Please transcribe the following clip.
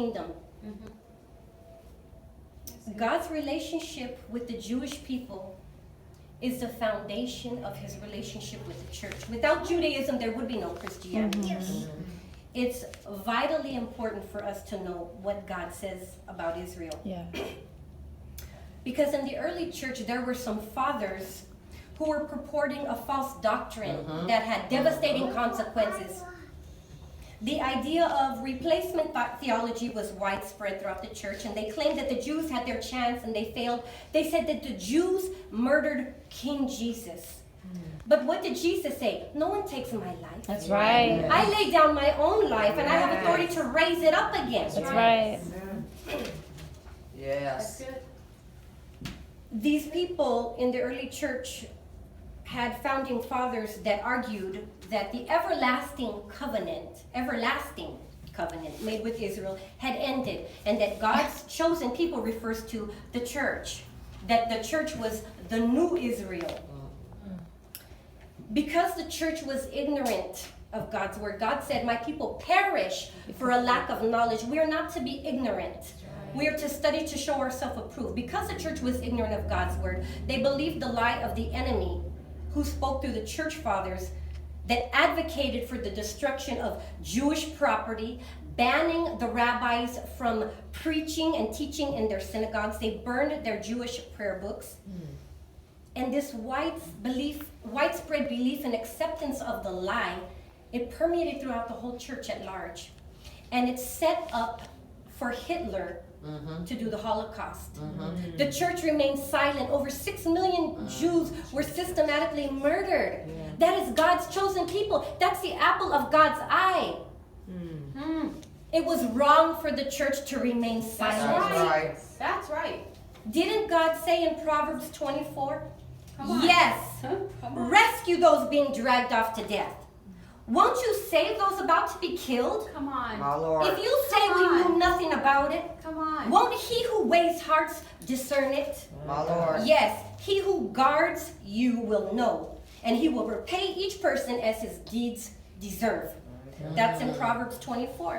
kingdom. God's relationship with the Jewish people is the foundation of his relationship with the church. Without Judaism, there would be no Christianity. Yes. It's vitally important for us to know what God says about Israel. Yeah. Because in the early church, there were some fathers who were purporting a false doctrine that had devastating consequences. The idea of replacement theology was widespread throughout the church, and they claimed that the Jews had their chance and they failed. They said that the Jews murdered King Jesus. But what did Jesus say? No one takes my life. That's right. I lay down my own life, and I have authority to raise it up again. That's right. Yes. These people in the early church had founding fathers that argued that the everlasting covenant made with Israel had ended, and that God's chosen people refers to the church, that the church was the new Israel. Because the church was ignorant of God's word, God said, my people perish for a lack of knowledge. We are not to be ignorant. We are to study to show ourselves approved. Because the church was ignorant of God's word, they believed the lie of the enemy who spoke through the church fathers that advocated for the destruction of Jewish property, banning the rabbis from preaching and teaching in their synagogues. They burned their Jewish prayer books. And this widespread belief and acceptance of the lie, it permeated throughout the whole church at large. And it set up for Hitler to do the Holocaust. The church remained silent. Over 6 million Jews were systematically murdered. That is God's chosen people. That's the apple of God's eye. It was wrong for the church to remain silent. That's right. That's right. Didn't God say in Proverbs 24? Come on. Yes. Come on. Rescue those being dragged off to death. Won't you save those about to be killed? Come on. My Lord. If you say Come we on. knew nothing about it, Come on. won't he who weighs hearts discern it? My Lord. Yes, he who guards you will know, and he will repay each person as his deeds deserve. That's in Proverbs 24.